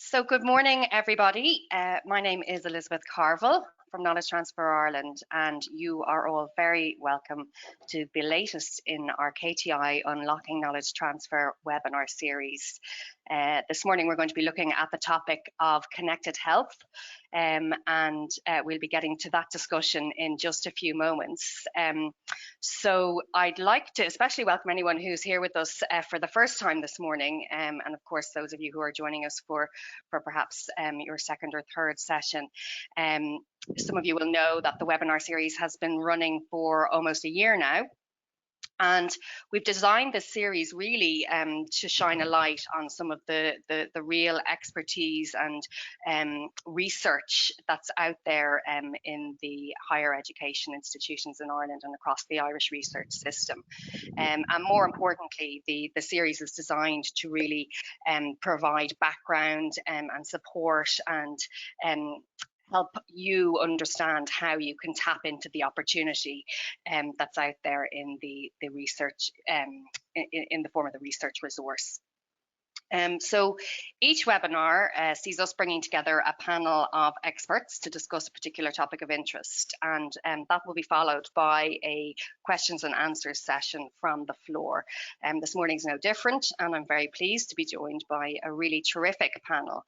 So good morning, everybody. My name is Elizabeth Carville from Knowledge Transfer Ireland, and you are all very welcome to the latest in our KTI Unlocking Knowledge Transfer webinar series. This morning we're going to be looking at the topic of connected health, and we'll be getting to that discussion in just a few moments. So I'd like to especially welcome anyone who's here with us for the first time this morning, and of course those of you who are joining us for perhaps your second or third session. Some of you will know that the webinar series has been running for almost a year now. And we've designed this series really to shine a light on some of the real expertise and research that's out there in the higher education institutions in Ireland and across the Irish research system. And more importantly, the series is designed to really provide background and support and help you understand how you can tap into the opportunity that's out there in the research, in the form of the research resource. So each webinar sees us bringing together a panel of experts to discuss a particular topic of interest, and that will be followed by a questions and answers session from the floor. This morning's no different, and I'm very pleased to be joined by a really terrific panel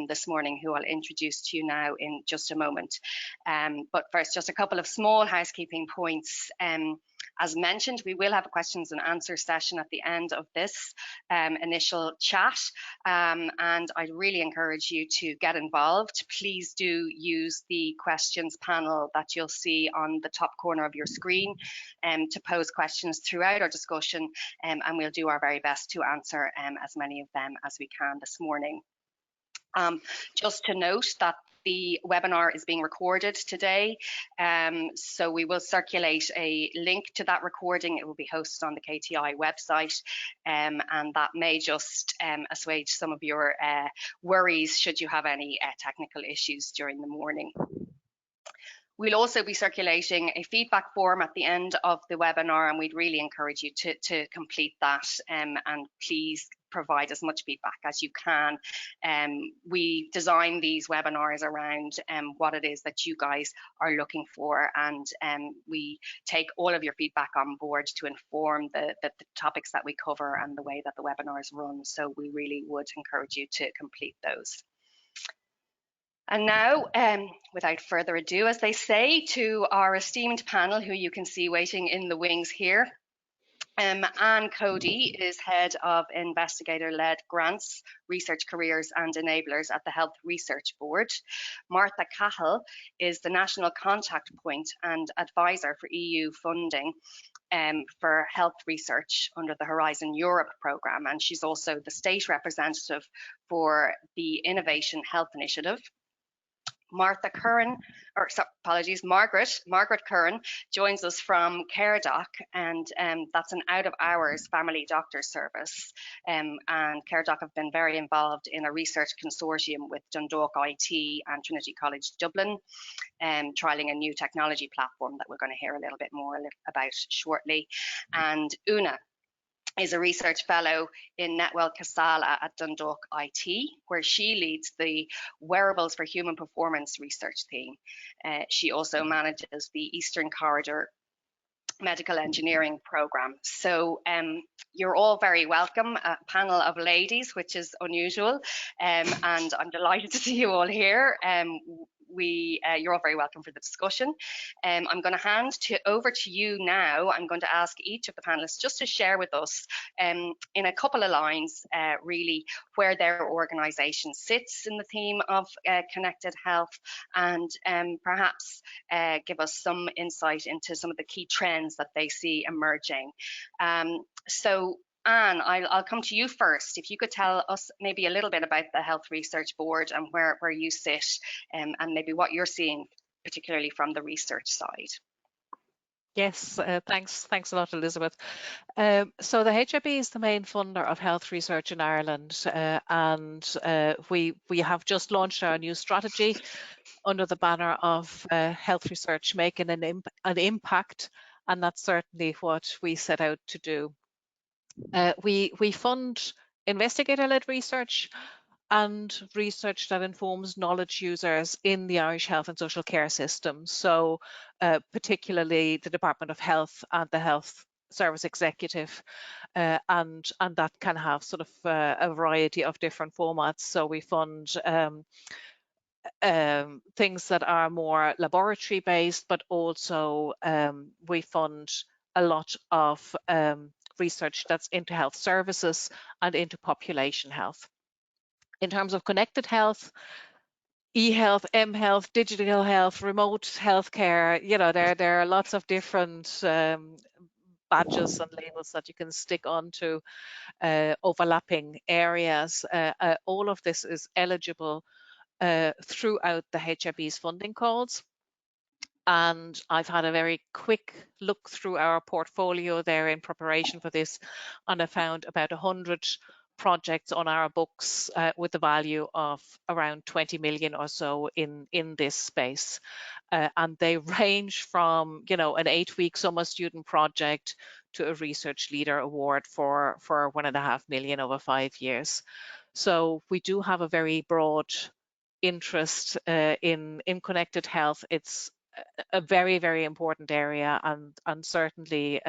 this morning who I'll introduce to you now in just a moment. But first, just a couple of small housekeeping points. As mentioned, we will have a questions and answers session at the end of this initial chat, and I'd really encourage you to get involved. Please do use the questions panel that you'll see on the top corner of your screen to pose questions throughout our discussion, and we'll do our very best to answer as many of them as we can this morning. Just to note that the webinar is being recorded today, so we will circulate a link to that recording. It will be hosted on the KTI website, and that may just assuage some of your worries should you have any technical issues during the morning. We'll also be circulating a feedback form at the end of the webinar, and we'd really encourage you to complete that and please provide as much feedback as you can. We design these webinars around what it is that you guys are looking for, and we take all of your feedback on board to inform the topics that we cover and the way that the webinars run. So we really would encourage you to complete those. And now, without further ado, as they say, to our esteemed panel, who you can see waiting in the wings here. Anne Cody is Head of Investigator-Led Grants, Research Careers and Enablers at the Health Research Board. Martha Cahill is the National Contact Point and Advisor for EU funding for health research under the Horizon Europe programme, and she's also the State Representative for the Innovation Health Initiative. Margaret Curran joins us from CareDoc, and that's an out-of-hours family doctor service. And CareDoc have been very involved in a research consortium with Dundalk IT and Trinity College Dublin, trialling a new technology platform that we're going to hear a little bit more about shortly. And Una is a research fellow in Netwell Casala at Dundalk IT, where she leads the Wearables for Human Performance research team. She also manages the Eastern Corridor Medical Engineering Programme. So you're all very welcome, a panel of ladies, which is unusual, and I'm delighted to see you all here. You're all very welcome for the discussion. I'm going to hand over to you now. I'm going to ask each of the panelists just to share with us in a couple of lines really where their organisation sits in the theme of connected health, and perhaps give us some insight into some of the key trends that they see emerging. So Anne, I'll come to you first. If you could tell us maybe a little bit about the Health Research Board and where you sit, and maybe what you're seeing, particularly from the research side. Yes, thanks a lot, Elizabeth. So the HIB is the main funder of health research in Ireland, and we have just launched our new strategy under the banner of health research making an impact, and that's certainly what we set out to do. We fund investigator-led research, and research that informs knowledge users in the Irish health and social care system. So particularly the Department of Health and the Health Service Executive, and that can have sort of a variety of different formats. So we fund things that are more laboratory based, but also we fund a lot of research that's into health services and into population health. In terms of connected health, e-health, m-health, digital health, remote healthcare, you know, there are lots of different badges and labels that you can stick onto overlapping areas. All of this is eligible throughout the HIB's funding calls. And I've had a very quick look through our portfolio there in preparation for this, and I found about 100 projects on our books with a value of around 20 million or so in this space. And they range from, you know, an 8-week summer student project to a research leader award for 1.5 million over 5 years. So we do have a very broad interest in connected health. It's a very, very important area, and certainly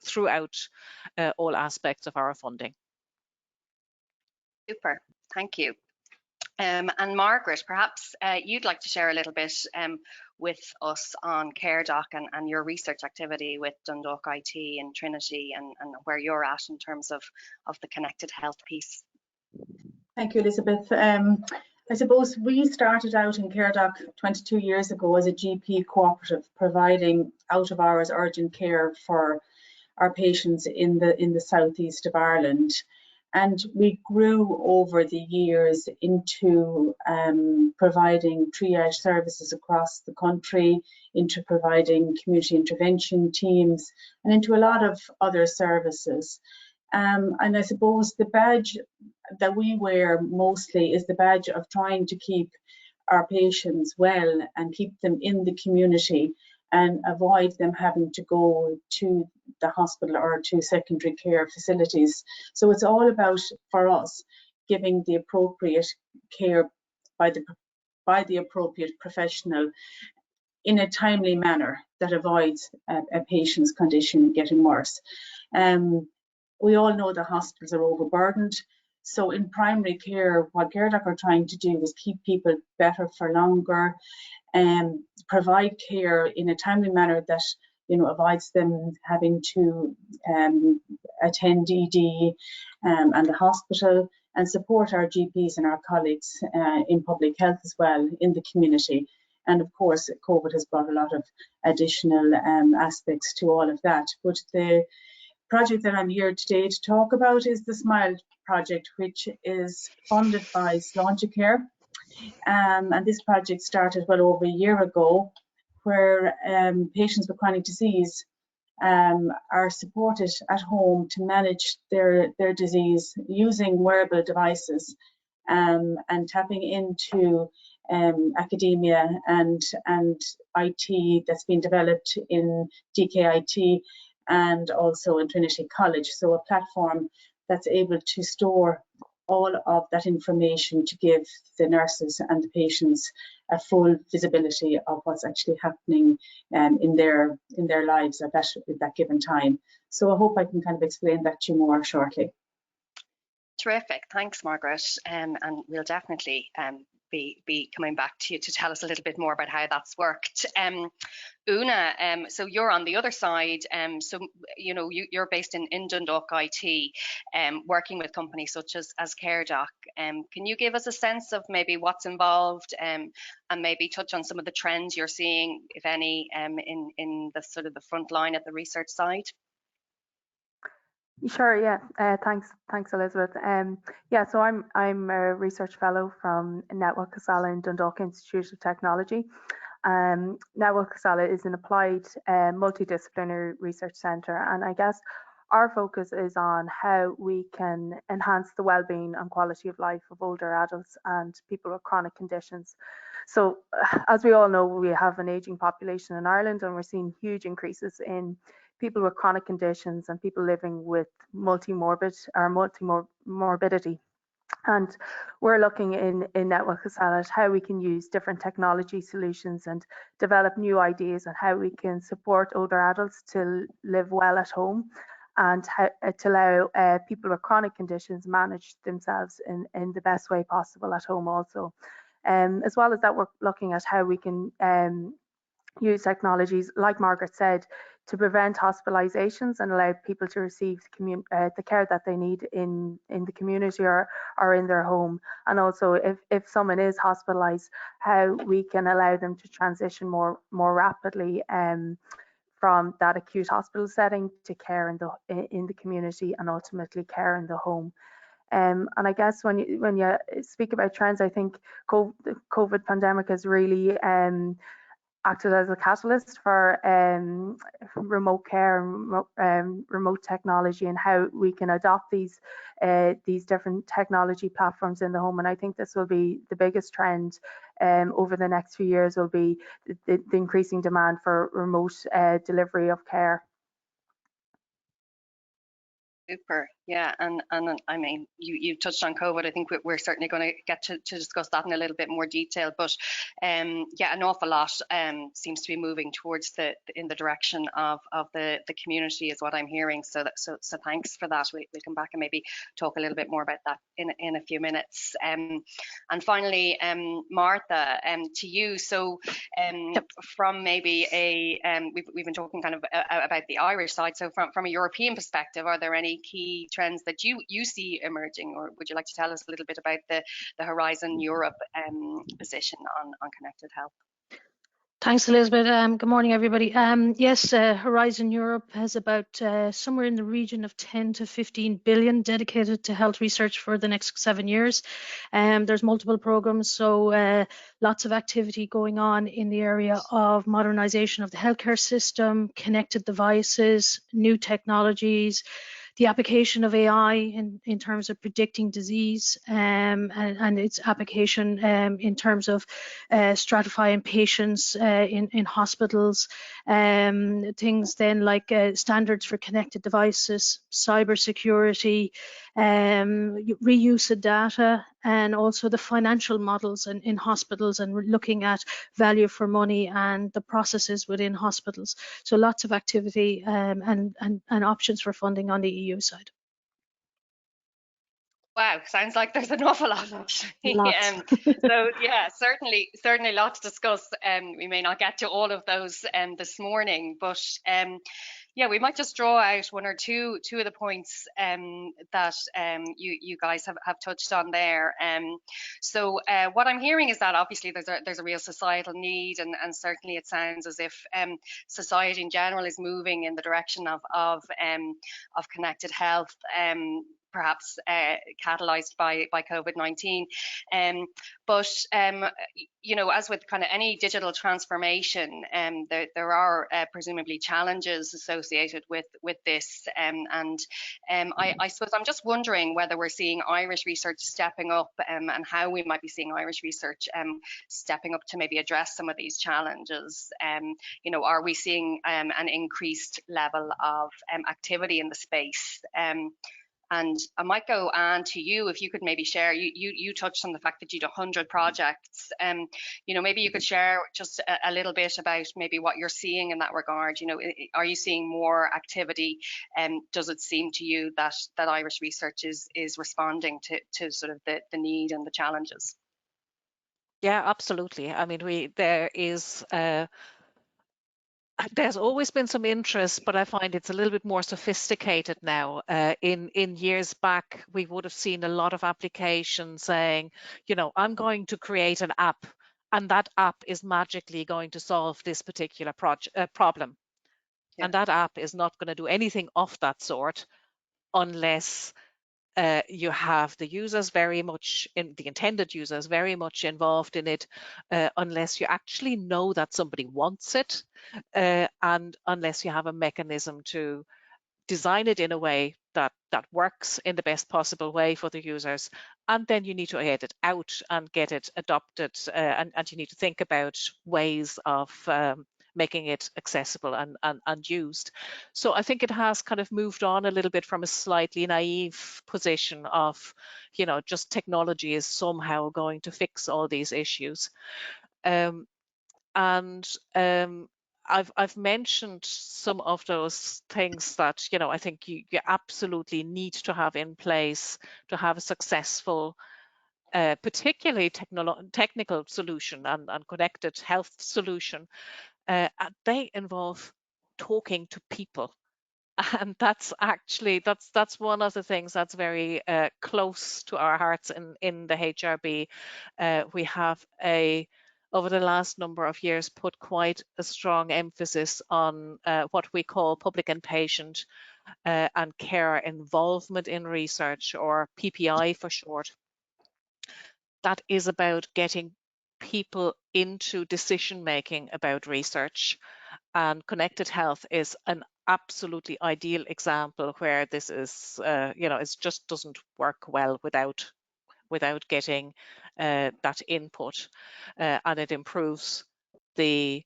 throughout all aspects of our funding. Super, thank you. And Margaret, perhaps you'd like to share a little bit with us on CareDoc and your research activity with Dundalk IT and Trinity, and where you're at in terms of the connected health piece. Thank you, Elizabeth. I suppose we started out in CareDoc 22 years ago as a GP cooperative, providing out-of-hours urgent care for our patients in the southeast of Ireland. And we grew over the years into providing triage services across the country, into providing community intervention teams, and into a lot of other services. And I suppose the badge that we wear mostly is the badge of trying to keep our patients well and keep them in the community and avoid them having to go to the hospital or to secondary care facilities. So it's all about, for us, giving the appropriate care by the appropriate professional in a timely manner that avoids a patient's condition getting worse. We all know the hospitals are overburdened. So in primary care, what CareDoc are trying to do is keep people better for longer and provide care in a timely manner that, you know, avoids them having to attend ED and the hospital, and support our GPs and our colleagues in public health as well in the community. And of course, COVID has brought a lot of additional aspects to all of that. But the project that I'm here today to talk about is the SMILE project, which is funded by Sláintecare. And this project started well over a year ago, where patients with chronic disease are supported at home to manage their disease using wearable devices and tapping into academia and IT that's been developed in DKIT and also in Trinity College. So a platform that's able to store all of that information to give the nurses and the patients a full visibility of what's actually happening in their lives at that given time. So I hope I can kind of explain that to you more shortly. Terrific, thanks, Margaret. And we'll definitely be coming back to you to tell us a little bit more about how that's worked. Una, so you're on the other side. So you know you're based in Dundalk IT, working with companies such as CareDoc. Can you give us a sense of maybe what's involved, and maybe touch on some of the trends you're seeing, if any, in the sort of the front line at the research side? Sure, yeah. Thanks, Elizabeth. Yeah, so I'm a research fellow from Network Casala in Dundalk Institute of Technology. Network Casala is an applied multidisciplinary research centre, and I guess our focus is on how we can enhance the well-being and quality of life of older adults and people with chronic conditions. So, as we all know, we have an ageing population in Ireland, and we're seeing huge increases in people with chronic conditions and people living with multi-morbidity. And we're looking in Network Casala at how we can use different technology solutions and develop new ideas on how we can support older adults to live well at home, and how to allow people with chronic conditions manage themselves in the best way possible at home also. As well as that, we're looking at how we can use technologies, like Margaret said, to prevent hospitalizations and allow people to receive the care that they need in the community or in their home. And also, if someone is hospitalized, how we can allow them to transition more rapidly from that acute hospital setting to care in the community, and ultimately care in the home. And I guess when you speak about trends, I think the COVID pandemic has really acted as a catalyst for remote care and remote technology, and how we can adopt these different technology platforms in the home. And I think this will be the biggest trend over the next few years, will be the increasing demand for remote delivery of care. Super. Yeah, and I mean, you touched on COVID. I think we're certainly going to get to discuss that in a little bit more detail. But yeah, an awful lot seems to be moving towards in the direction of the community, is what I'm hearing. So thanks for that. We'll come back and maybe talk a little bit more about that in a few minutes. And finally, Martha, to you. So from maybe we've been talking kind of about the Irish side. So from a European perspective, are there any key trends that you see emerging, or would you like to tell us a little bit about the Horizon Europe position on connected health? Thanks, Elizabeth. Good morning, everybody. Yes, Horizon Europe has about somewhere in the region of 10 to 15 billion dedicated to health research for the next 7 years. There's multiple programs, so lots of activity going on in the area of modernization of the healthcare system, connected devices, new technologies, the application of AI in terms of predicting disease, and its application in terms of stratifying patients in hospitals, things then like standards for connected devices, cybersecurity, reuse of data, and also the financial models in hospitals, and we're looking at value for money and the processes within hospitals. So lots of activity and options for funding on the EU side. Wow, sounds like there's an awful lot actually. So yeah, certainly lots to discuss. We may not get to all of those this morning, but yeah, we might just draw out one or two of the points that you guys have touched on there. So what I'm hearing is that obviously there's a real societal need, and certainly it sounds as if society in general is moving in the direction of connected health. Perhaps catalyzed by COVID-19. But you know, as with kind of any digital transformation, there are presumably challenges associated with this. I suppose I'm just wondering whether we're seeing Irish research stepping up, and how we might be seeing Irish research stepping up to maybe address some of these challenges. You know, are we seeing an increased level of activity in the space? And I might go on to you, if you could maybe share, you touched on the fact that you did 100 projects. You know, maybe you could share just a little bit about maybe what you're seeing in that regard. You know, are you seeing more activity? Does it seem to you that Irish research is responding to sort of the need and the challenges? Yeah, absolutely. I mean, there's always been some interest, but I find it's a little bit more sophisticated now. In years back, we would have seen a lot of applications saying, you know, I'm going to create an app, and that app is magically going to solve this particular problem. Yeah. And that app is not going to do anything of that sort unless you have the users very much the intended users very much involved in it, unless you actually know that somebody wants it, and unless you have a mechanism to design it in a way that works in the best possible way for the users. And then you need to get it out and get it adopted, and you need to think about ways of making it accessible and used. So I think it has kind of moved on a little bit from a slightly naive position of, you know, just technology is somehow going to fix all these issues. I've mentioned some of those things that, you know, I think you absolutely need to have in place to have a successful, particularly technical solution and connected health solution. They involve talking to people. And that's actually, that's one of the things that's very close to our hearts in the HRB. We have over the last number of years, put quite a strong emphasis on what we call public and patient and care involvement in research, or PPI for short. That is about getting people into decision making about research, and connected health is an absolutely ideal example where this is, you know, it just doesn't work well without getting that input, and it improves the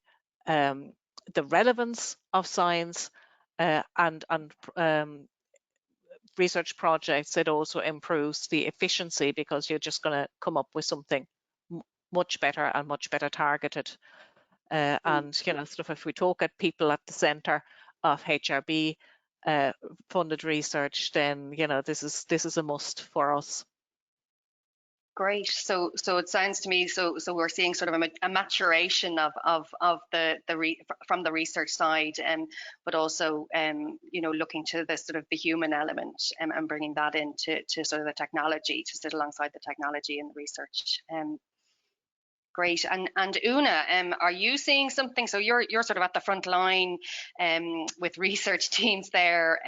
relevance of science and research projects. It also improves the efficiency, because you're just going to come up with something much better and much better targeted. And, you know, sort of if we talk at people at the centre of HRB funded research, then, you know, this is a must for us. Great. So it sounds to me, so we're seeing sort of a maturation of from the research side, but also you know, looking to the sort of the human element, and bringing that into sort of the technology to sit alongside the technology and the research. Great. And Una, are you seeing something? So you're sort of at the front line with research teams there.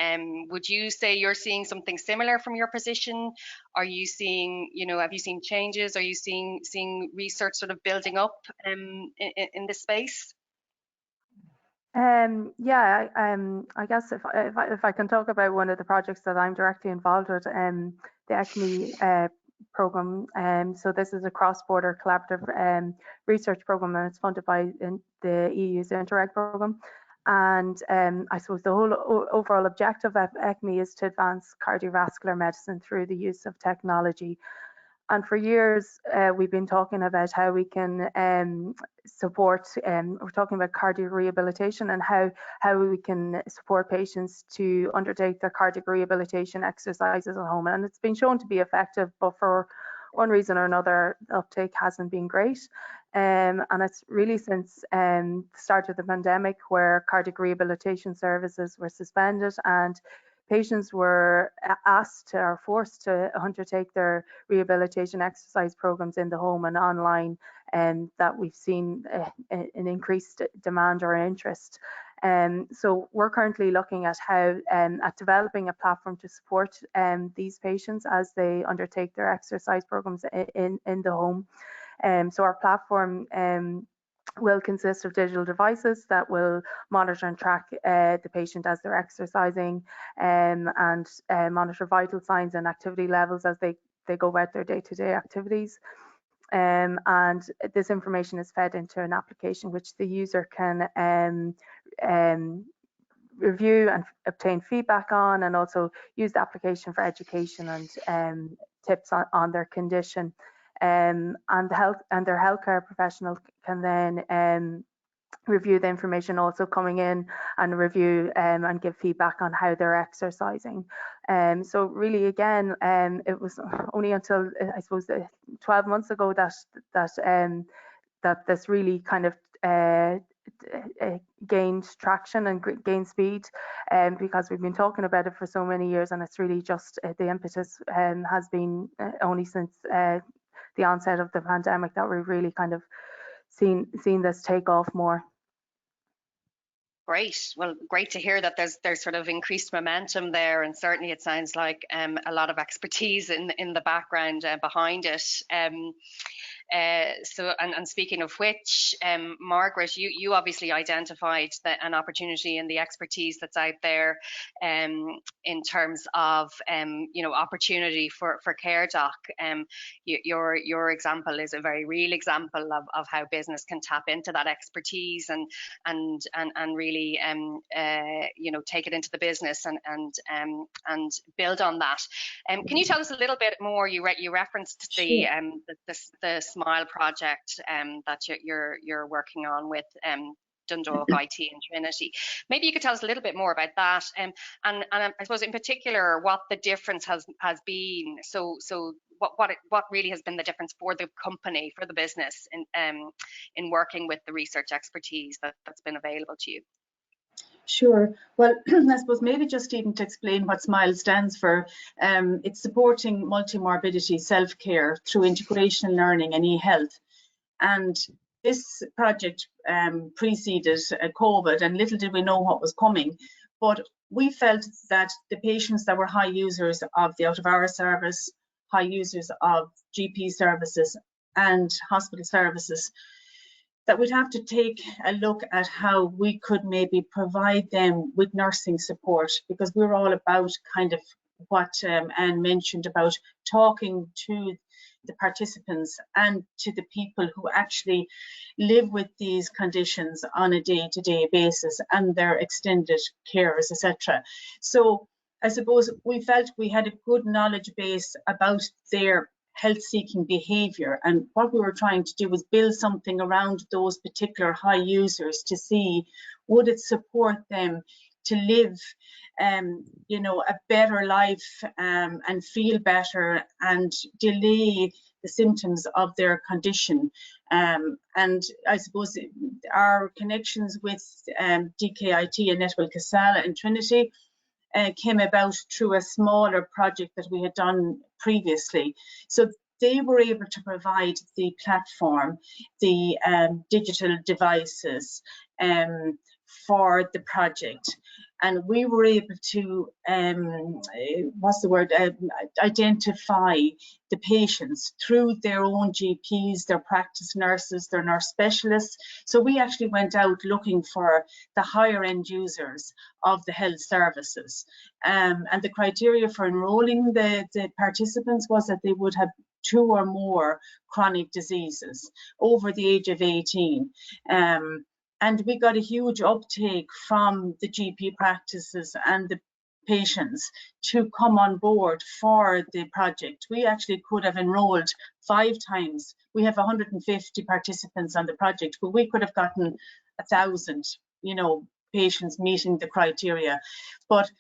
Would you say you're seeing something similar from your position? Are you seeing, you know, have you seen changes? Are you seeing research sort of building up in this space? Yeah, I guess if I can talk about one of the projects that I'm directly involved with, the ECME program. So this is a cross-border collaborative research program, and it's funded by the EU's Interreg program. And I suppose the whole overall objective of ECME is to advance cardiovascular medicine through the use of technology. And for years, we've been talking about how we can support, we're talking about cardiac rehabilitation and how we can support patients to undertake their cardiac rehabilitation exercises at home. And it's been shown to be effective, but for one reason or another, the uptake hasn't been great. And it's really since the start of the pandemic, where cardiac rehabilitation services were suspended and patients were asked or forced to undertake their rehabilitation exercise programs in the home and online, and that we've seen an increased demand or interest. So we're currently looking at how at developing a platform to support these patients as they undertake their exercise programs in the home. So our platform will consist of digital devices that will monitor and track the patient as they're exercising, and monitor vital signs and activity levels as they go about their day-to-day activities. And this information is fed into an application which the user can review and obtain feedback on, and also use the application for education and tips on their condition. And their healthcare professional can then review the information also coming in, and review and give feedback on how they're exercising. So really, again, it was only until I suppose 12 months ago that this really kind of gained traction and gained speed, because we've been talking about it for so many years, and it's really just the impetus has been only since the onset of the pandemic that we've really kind of seen this take off more. Great. Well, great to hear that there's sort of increased momentum there, and certainly it sounds like a lot of expertise in the background behind it. And speaking of which, Margaret, you obviously identified an opportunity in the expertise that's out there in terms of opportunity for CareDoc. Your example is a very real example of how business can tap into that expertise and really take it into the business and build on that. Can you tell us a little bit more? You referenced the Smile project that you're working on with Dundalk IT and Trinity. Maybe you could tell us a little bit more about that, and I suppose in particular what the difference has been. So what really has been the difference for the company, for the business in working with the research expertise that's been available to you? Sure. Well, I suppose maybe just even to explain what SMILE stands for, it's supporting multi-morbidity self-care through integration learning and e-health. And this project preceded COVID, and little did we know what was coming. But we felt that the patients that were high users of the out-of-hours service, high users of GP services and hospital services, that we'd have to take a look at how we could maybe provide them with nursing support, because we're all about kind of what Anne mentioned about talking to the participants and to the people who actually live with these conditions on a day-to-day basis and their extended carers, etc. So I suppose we felt we had a good knowledge base about their health-seeking behaviour, and what we were trying to do was build something around those particular high users to see would it support them to live a better life and feel better and delay the symptoms of their condition. And I suppose our connections with DKIT and Network Casala and Trinity came about through a smaller project that we had done previously. So they were able to provide the platform, the digital devices for the project. And we were able to, identify the patients through their own GPs, their practice nurses, their nurse specialists. So we actually went out looking for the higher end users of the health services. And the criteria for enrolling the participants was that they would have 2 or more chronic diseases over the age of 18. And we got a huge uptake from the GP practices and the patients to come on board for the project. We actually could have enrolled 5 times. We have 150 participants on the project, but we could have gotten 1,000, patients meeting the criteria. But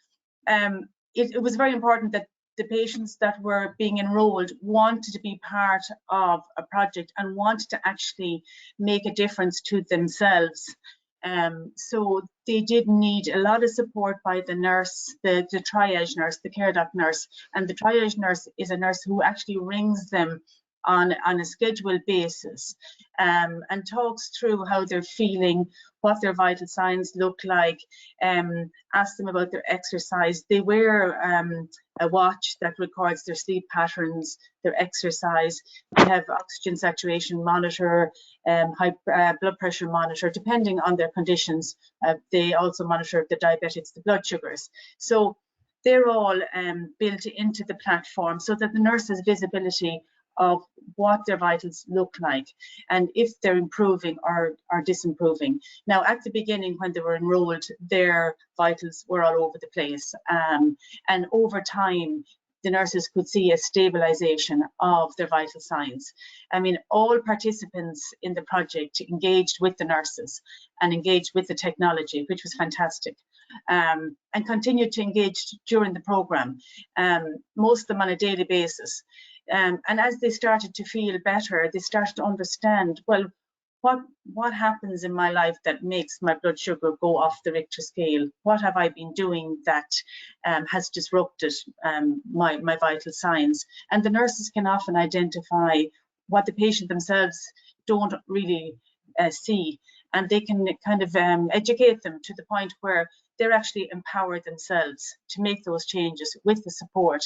it was very important that the patients that were being enrolled wanted to be part of a project and wanted to actually make a difference to themselves. So they did need a lot of support by the nurse, the triage nurse, the CareDoc nurse. And the triage nurse is a nurse who actually rings them on a scheduled basis and talks through how they're feeling, what their vital signs look like, ask them about their exercise. They wear a watch that records their sleep patterns, their exercise. They have oxygen saturation monitor, high blood pressure monitor, depending on their conditions. They also monitor the diabetics, the blood sugars. So they're all built into the platform so that the nurse has visibility of what their vitals look like and if they're improving or disimproving. Now, at the beginning, when they were enrolled, their vitals were all over the place. And over time, the nurses could see a stabilization of their vital signs. I mean, all participants in the project engaged with the nurses and engaged with the technology, which was fantastic, and continued to engage during the program, most of them on a daily basis. And as they started to feel better, they started to understand, well, what happens in my life that makes my blood sugar go off the Richter scale? What have I been doing that has disrupted my vital signs? And the nurses can often identify what the patient themselves don't really see, and they can kind of educate them to the point where they're actually empowered themselves to make those changes with the support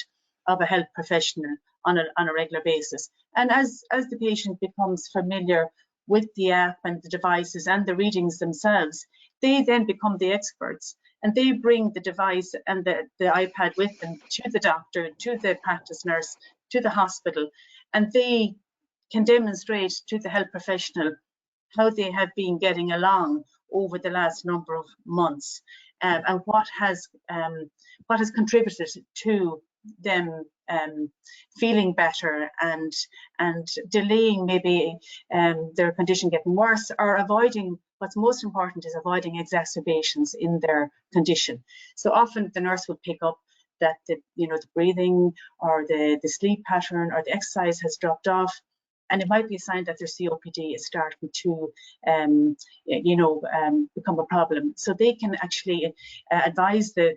of a health professional on a regular basis. And as the patient becomes familiar with the app and the devices and the readings themselves, they then become the experts, and they bring the device and the iPad with them to the doctor, to the practice nurse, to the hospital, and they can demonstrate to the health professional how they have been getting along over the last number of months, and what has contributed to them feeling better and delaying maybe their condition getting worse, or avoiding, what's most important is avoiding exacerbations in their condition. So often the nurse will pick up that the breathing or the sleep pattern or the exercise has dropped off, and it might be a sign that their COPD is starting to become a problem. So they can actually advise the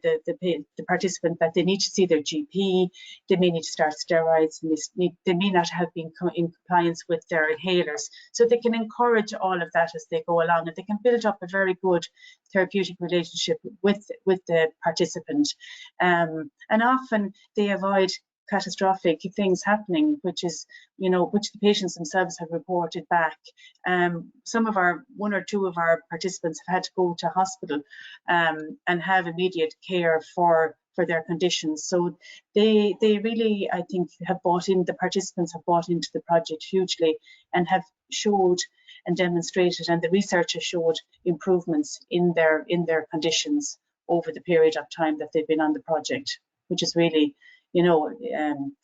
participant that they need to see their GP, they may need to start steroids, and they may not have been in compliance with their inhalers. So they can encourage all of that as they go along, and they can build up a very good therapeutic relationship with the participant. And often they avoid catastrophic things happening, which the patients themselves have reported back. One or two of our participants have had to go to hospital and have immediate care for their conditions. So they really, I think, the participants have bought into the project hugely and have showed and demonstrated, and the research has showed improvements in their conditions over the period of time that they've been on the project, which is really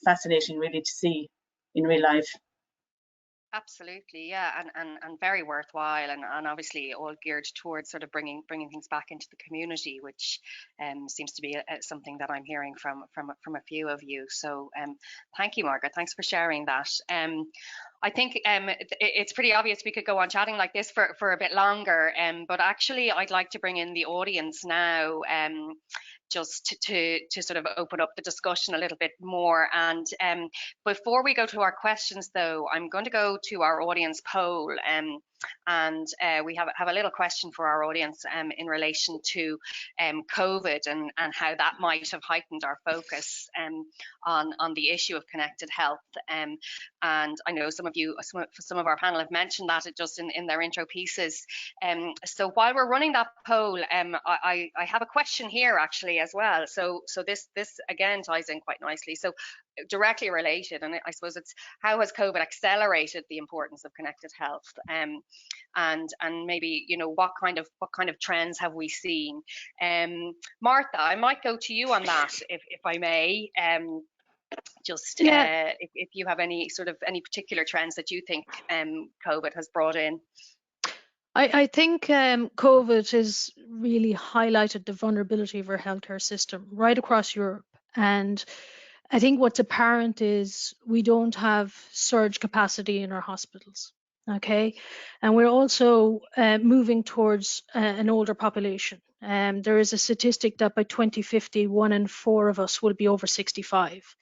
fascinating really to see in real life. Absolutely, yeah, and very worthwhile, and obviously all geared towards sort of bringing things back into the community, which seems to be something that I'm hearing from a few of you. So thank you, Margaret. Thanks for sharing that. I think it's pretty obvious we could go on chatting like this for a bit longer, but actually I'd like to bring in the audience now, just to sort of open up the discussion a little bit more. And before we go to our questions, though, I'm going to go to our audience poll, and we have a little question for our audience in relation to COVID and how that might have heightened our focus on the issue of connected health. And I know some of our panel have mentioned that just in their intro pieces. So while we're running that poll, I have a question here actually as well. So this again ties in quite nicely. So directly related, and I suppose it's how has COVID accelerated the importance of connected health, and maybe what kind of trends have we seen? Martha, I might go to you on that if I may. If you have any particular trends that you think COVID has brought in. I think COVID has really highlighted the vulnerability of our healthcare system right across Europe. And I think what's apparent is we don't have surge capacity in our hospitals. Okay. And we're also moving towards an older population. There is a statistic that by 2050, 1 in 4 of us will be over 65.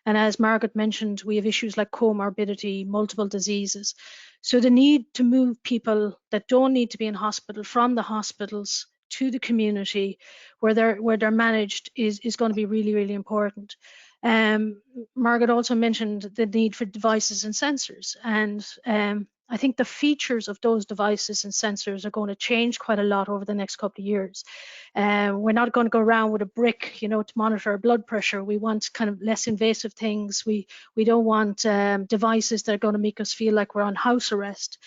And as Margaret mentioned, we have issues like comorbidity, multiple diseases. So the need to move people that don't need to be in hospital from the hospitals to the community where they're managed is going to be really, really important. Margaret also mentioned the need for devices and sensors. And I think the features of those devices and sensors are going to change quite a lot over the next couple of years. We're not going to go around with a brick, to monitor our blood pressure. We want kind of less invasive things. We don't want devices that are going to make us feel like we're on house arrest.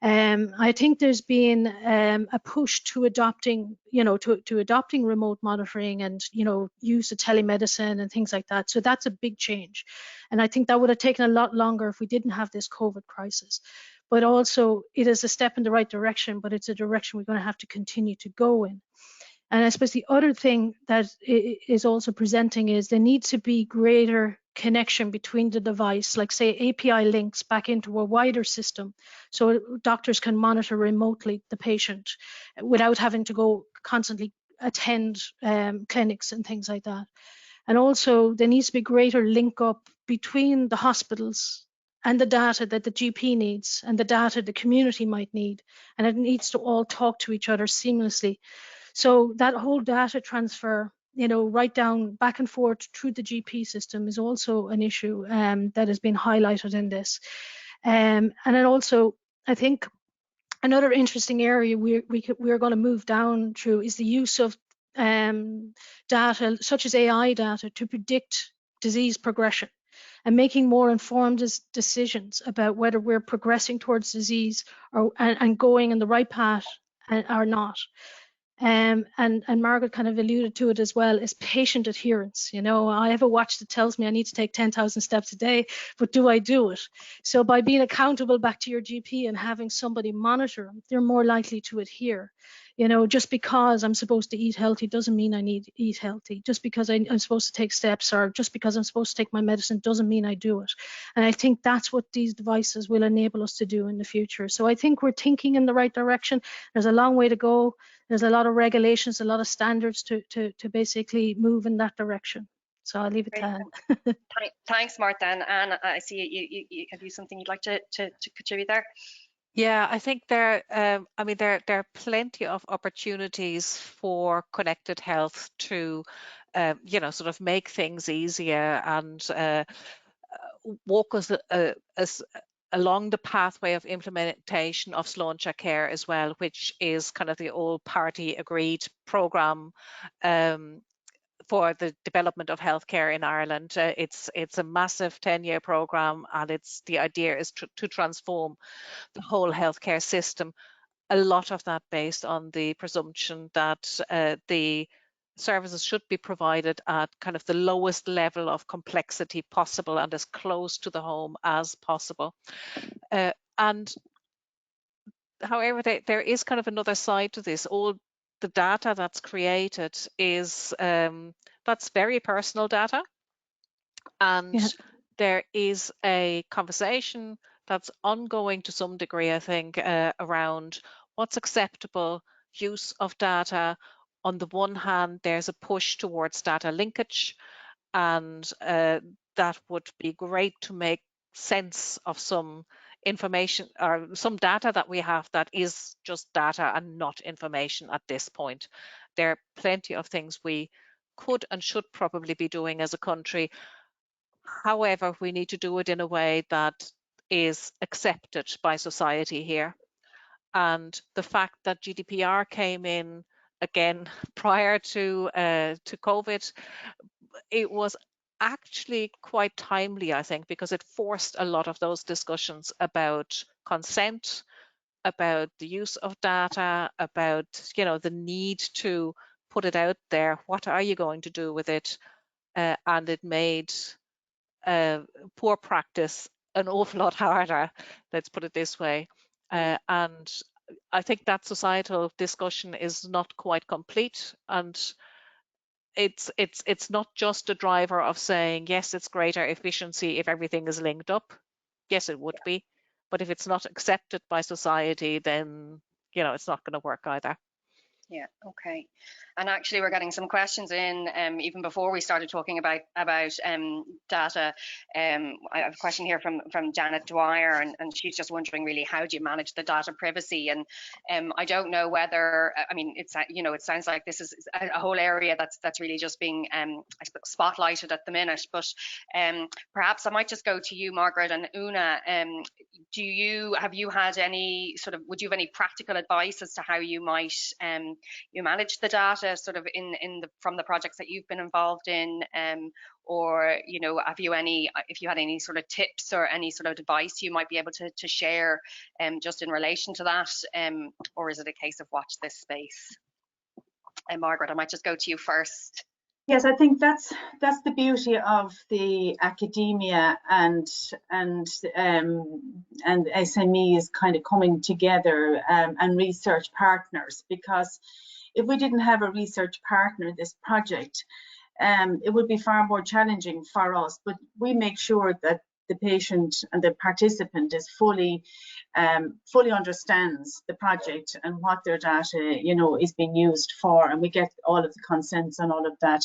I think there's been a push to adopting, to adopting remote monitoring and, use of telemedicine and things like that. So that's a big change. And I think that would have taken a lot longer if we didn't have this COVID crisis. But also it is a step in the right direction, but it's a direction we're going to have to continue to go in. And I suppose the other thing that is also presenting is there needs to be greater connection between the device, like say API links back into a wider system, so doctors can monitor remotely the patient without having to go constantly attend clinics and things like that. And also there needs to be greater link up between the hospitals and the data that the GP needs and the data the community might need, and it needs to all talk to each other seamlessly. So that whole data transfer right down back and forth through the GP system is also an issue that has been highlighted in this. And then also, I think another interesting area we're going to move down through is the use of data such as AI data to predict disease progression and making more informed decisions about whether we're progressing towards disease and going in the right path or not. And Margaret kind of alluded to it as well, is patient adherence. I have a watch that tells me I need to take 10,000 steps a day, but do I do it? So by being accountable back to your GP and having somebody monitor them, they're more likely to adhere. Just because I'm supposed to eat healthy doesn't mean I need to eat healthy. Just because I'm supposed to take steps, or just because I'm supposed to take my medicine, doesn't mean I do it. And I think that's what these devices will enable us to do in the future. So I think we're thinking in the right direction. There's a long way to go. There's a lot of regulations, a lot of standards to basically move in that direction. So I'll leave it to Anne. Thanks, Martha. And Anne, I see you have something you'd like to contribute there? Yeah, I think there are plenty of opportunities for connected health to, sort of make things easier and walk us along the pathway of implementation of Sláinte Care as well, which is kind of the all party agreed programme for the development of healthcare in Ireland. It's a massive 10-year programme, and the idea is to transform the whole healthcare system. A lot of that based on the presumption that the services should be provided at kind of the lowest level of complexity possible and as close to the home as possible. And however, there is kind of another side to this. All the data that's created is that's very personal data, and there is a conversation that's ongoing to some degree, I think, around what's acceptable use of data. On the one hand, there's a push towards data linkage, and that would be great to make sense of some information or some data that we have that is just data and not information at this point. There are plenty of things we could and should probably be doing as a country. However, we need to do it in a way that is accepted by society here. And the fact that GDPR came in again prior to COVID, it was actually quite timely, I think, because it forced a lot of those discussions about consent, about the use of data, about the need to put it out there. What are you going to do with it? And it made poor practice an awful lot harder, let's put it this way. And I think that societal discussion is not quite complete, and it's not just a driver of saying, yes, it's greater efficiency if everything is linked up. Yes, it would be. But if it's not accepted by society, then, it's not going to work either. Yeah, okay. And actually we're getting some questions in even before we started talking about data. I have a question here from Janet Dwyer, and she's just wondering really, how do you manage the data privacy? And I don't know whether, I mean, it's it sounds like this is a whole area that's really just being I suppose spotlighted at the minute, but perhaps I might just go to you, Margaret and Una. Have you had any would you have any practical advice as to how you might you manage the data from the projects that you've been involved in, or have you if you had any sort of tips or any sort of advice you might be able to share just in relation to that, or is it a case of watch this space? Margaret, I might just go to you first. Yes, I think that's the beauty of the academia and SMEs kind of coming together, and research partners, because if we didn't have a research partner in this project, it would be far more challenging for us. But we make sure that the patient and the participant is fully understands the project and what their data is being used for, and we get all of the consents and all of that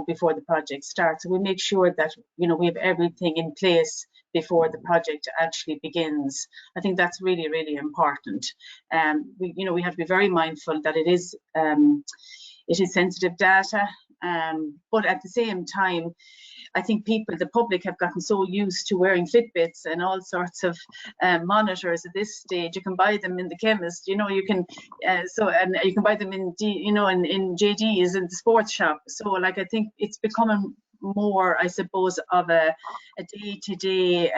before the project starts. So we make sure that we have everything in place before the project actually begins. I think that's really, really important. We have to be very mindful that it is it is sensitive data, but at the same time, I think the public have gotten so used to wearing Fitbits and all sorts of monitors at this stage. You can buy them in the chemist, you can, and you can buy them in, in JD's in the sports shop. So like, I think it's becoming more, I suppose, of a day-to-day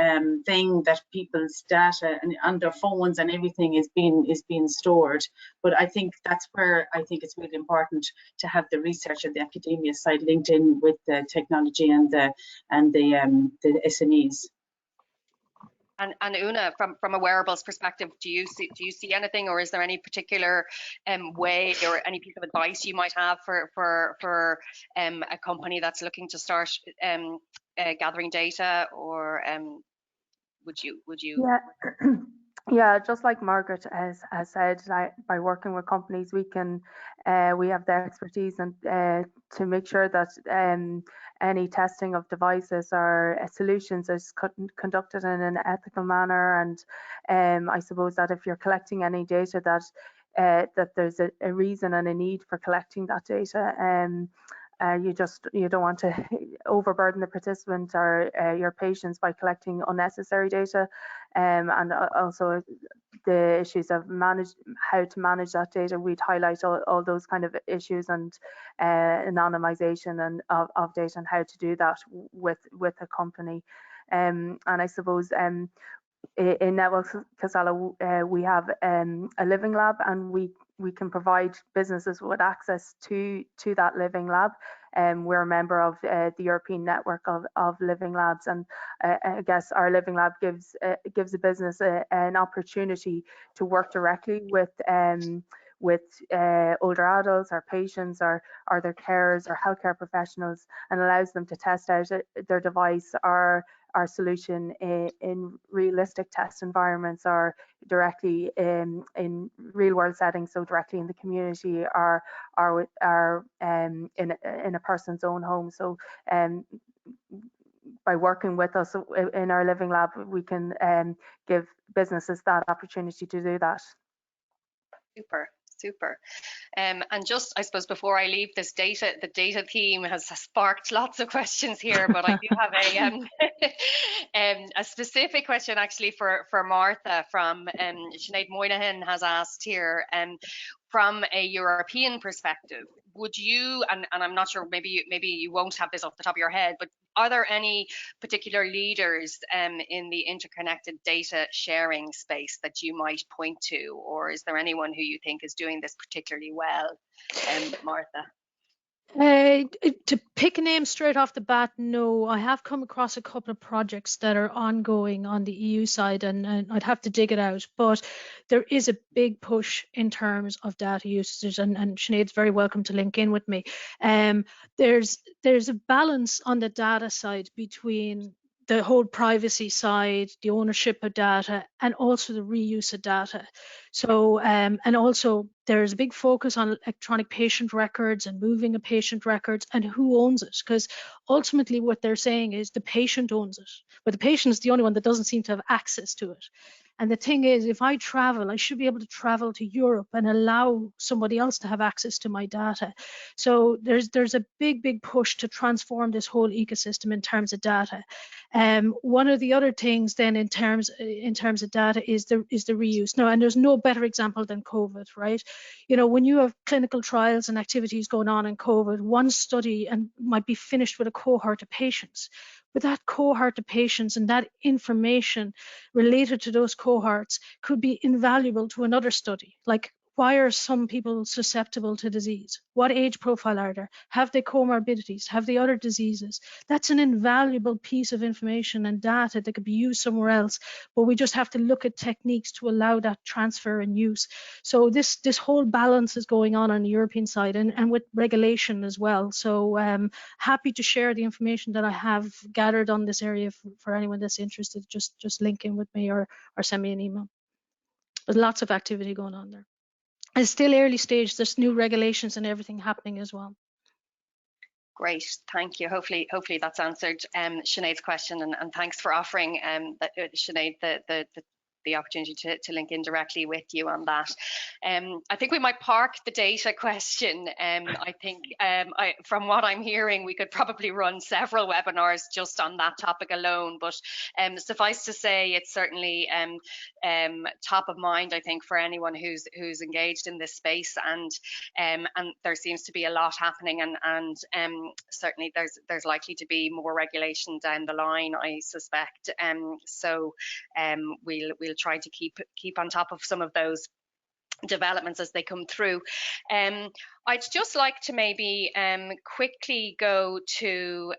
thing, that people's data and on their phones and everything is being stored. But I think that's where I think it's really important to have the research and the academia side linked in with the technology and the SMEs. And Una, from a wearables perspective, do you see anything, or is there any particular way or any piece of advice you might have for a company that's looking to start gathering data, or would you? Yeah. Yeah, just like Margaret has said, by working with companies, we have the expertise and to make sure that any testing of devices or solutions is conducted in an ethical manner. And I suppose that if you're collecting any data, that there's a reason and a need for collecting that data. You don't want to overburden the participant or your patients by collecting unnecessary data, and also the issues of how to manage that data. We'd highlight all those kind of issues, and anonymization and of data, and how to do that with a company. And I suppose in Network Casala we have a living lab, and we can provide businesses with access to that living lab. We're a member of the European network of living labs, and I guess our living lab gives a business an opportunity to work directly with older adults or patients or their carers or healthcare professionals, and allows them to test out their device or our solution in realistic test environments, or directly in real world settings, so directly in the community or in a person's own home. So by working with us in our living lab, we can give businesses that opportunity to do that. Super. And just, I suppose, before I leave this the data theme has sparked lots of questions here, but I do have a specific question actually for Martha from Sinead Moynihan has asked here, from a European perspective, would you, and I'm not sure, maybe you won't have this off the top of your head, but are there any particular leaders in the interconnected data sharing space that you might point to, or is there anyone who you think is doing this particularly well, Martha? To pick a name straight off the bat, no. I have come across a couple of projects that are ongoing on the EU side, and I'd have to dig it out. But there is a big push in terms of data usage, and Sinead's very welcome to link in with me. There's a balance on the data side between the whole privacy side, the ownership of data, and also the reuse of data. So, and also there's a big focus on electronic patient records and moving of patient records and who owns it, because ultimately what they're saying is the patient owns it, but the patient is the only one that doesn't seem to have access to it. And the thing is, if I travel, I should be able to travel to Europe and allow somebody else to have access to my data. So there's a big push to transform this whole ecosystem in terms of data. One of the other things then in terms of data is the reuse. Now, and there's no better example than COVID, right? You know, when you have clinical trials and activities going on in COVID, one study and might be finished with a cohort of patients. But that cohort of patients and that information related to those cohorts could be invaluable to another study. Like, why are some people susceptible to disease? What age profile are there? Have they comorbidities? Have they other diseases? That's an invaluable piece of information and data that could be used somewhere else, but we just have to look at techniques to allow that transfer and use. So this whole balance is going on the European side, and with regulation as well. So happy to share the information that I have gathered on this area for anyone that's interested. Just link in with me or send me an email. There's lots of activity going on there. It's still early stage. There's new regulations and everything happening as well. Great, thank you. Hopefully that's answered Sinead's question, and thanks for offering Sinead the the opportunity to link in directly with you on that. I think we might park the data question. I think from what I'm hearing, we could probably run several webinars just on that topic alone, but suffice to say, it's certainly top of mind, I think, for anyone who's engaged in this space, and there seems to be a lot happening, and certainly there's likely to be more regulation down the line, I suspect. So we'll try to keep on top of some of those developments as they come through. I'd just like to maybe quickly go to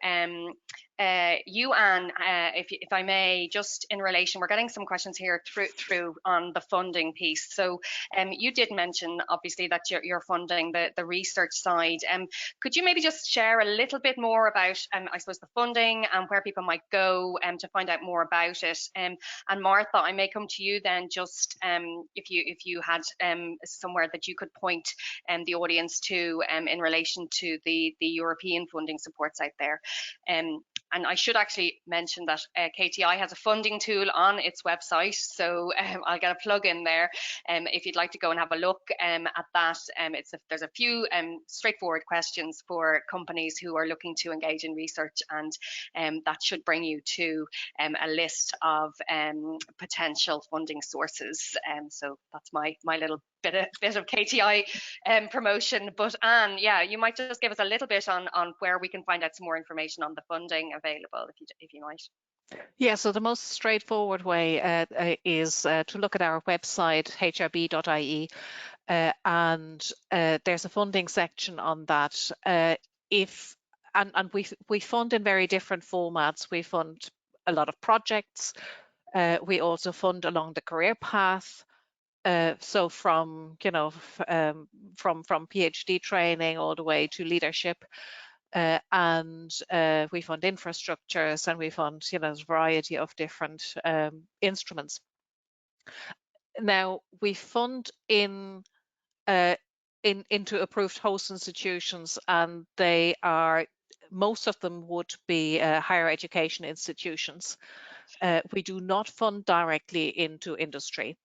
you, Anne, if I may, just in relation, we're getting some questions here through on the funding piece. So you did mention, obviously, that you're funding the research side. Could you maybe just share a little bit more about, I suppose, the funding and where people might go to find out more about it? And Martha, I may come to you then, just if you had somewhere that you could point the audience to in relation to the European funding supports out there. And I should actually mention that KTI has a funding tool on its website, so I'll get a plug in there if you'd like to go and have a look at that. There's a few straightforward questions for companies who are looking to engage in research, and that should bring you to a list of potential funding sources. So that's my little bit of KTI promotion. But Anne, yeah, you might just give us a little bit on where we can find out some more information on the funding available, if you might. Yeah, so the most straightforward way is to look at our website, hrb.ie, and there's a funding section on that. And we fund in very different formats. We fund a lot of projects. We also fund along the career path. So from PhD training all the way to leadership. And we fund infrastructures, and we fund a variety of different instruments. Now we fund into approved host institutions, and most of them would be higher education institutions. We do not fund directly into industry.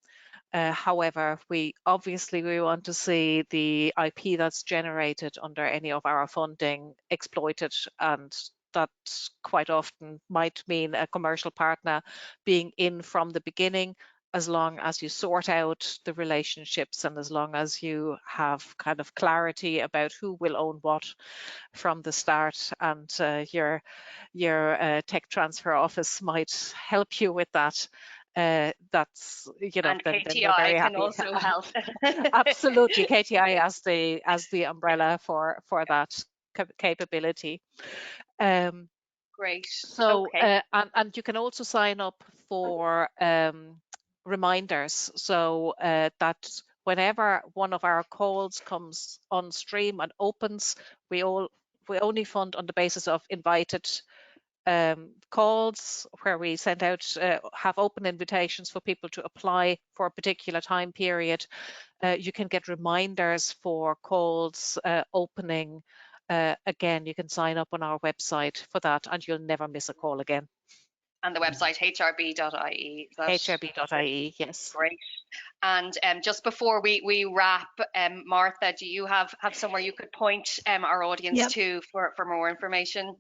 However, we want to see the IP that's generated under any of our funding exploited, and that quite often might mean a commercial partner being in from the beginning, as long as you sort out the relationships and as long as you have kind of clarity about who will own what from the start, and your tech transfer office might help you with that. That's and then KTI very can happy. also help. Absolutely, KTI as the umbrella for that capability. Great. So okay. and you can also sign up for reminders, so that whenever one of our calls comes on stream and opens, we only fund on the basis of invited calls, where we send out have open invitations for people to apply for a particular time period. You can get reminders for calls opening. Again, you can sign up on our website for that, and you'll never miss a call again. And the website hrb.ie. hrb.ie, yes. Great. And just before we wrap, Martha, do you have somewhere you could point our audience to for more information?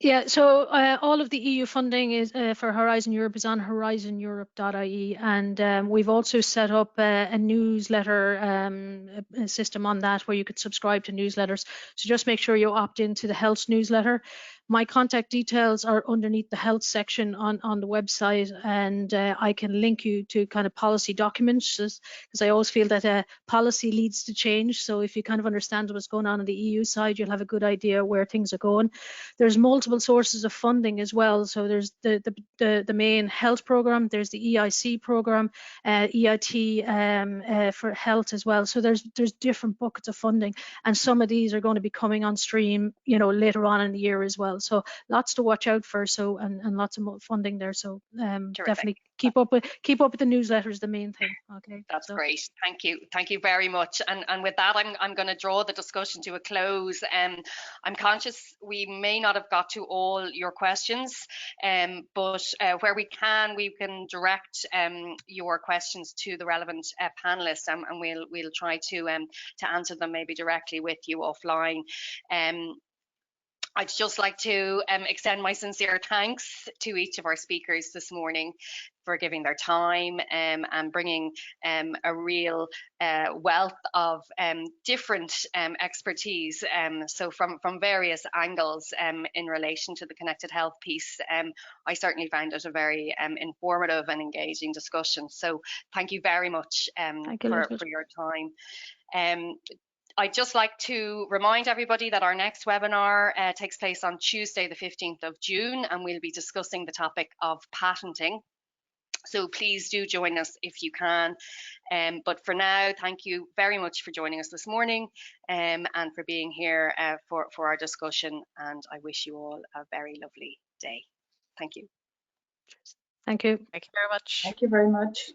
Yeah, so all of the EU funding is for Horizon Europe is on horizoneurope.ie, and we've also set up a newsletter system on that, where you could subscribe to newsletters. So just make sure you opt into the health newsletter. My contact details are underneath the health section on the website, and I can link you to kind of policy documents, because I always feel that policy leads to change. So if you kind of understand what's going on the EU side, you'll have a good idea where things are going. There's multiple sources of funding as well. So there's the main health program, there's the EIC program, EIT for health as well. So there's different buckets of funding, and some of these are going to be coming on stream, later on in the year as well. So lots to watch out for. So and lots of funding there. So definitely keep up with the newsletters. The main thing. Okay. That's great. Thank you very much. And with that, I'm going to draw the discussion to a close. I'm conscious we may not have got to all your questions, but where we can direct your questions to the relevant panelists, and we'll try to answer them maybe directly with you offline. I'd just like to extend my sincere thanks to each of our speakers this morning for giving their time and bringing a real wealth of different expertise. So from various angles in relation to the connected health piece, I certainly found it a very informative and engaging discussion. So thank you very much for your time. I'd just like to remind everybody that our next webinar takes place on Tuesday, the 15th of June, and we'll be discussing the topic of patenting. So please do join us if you can. But for now, thank you very much for joining us this morning and for being here for our discussion. And I wish you all a very lovely day. Thank you. Thank you. Thank you very much. Thank you very much.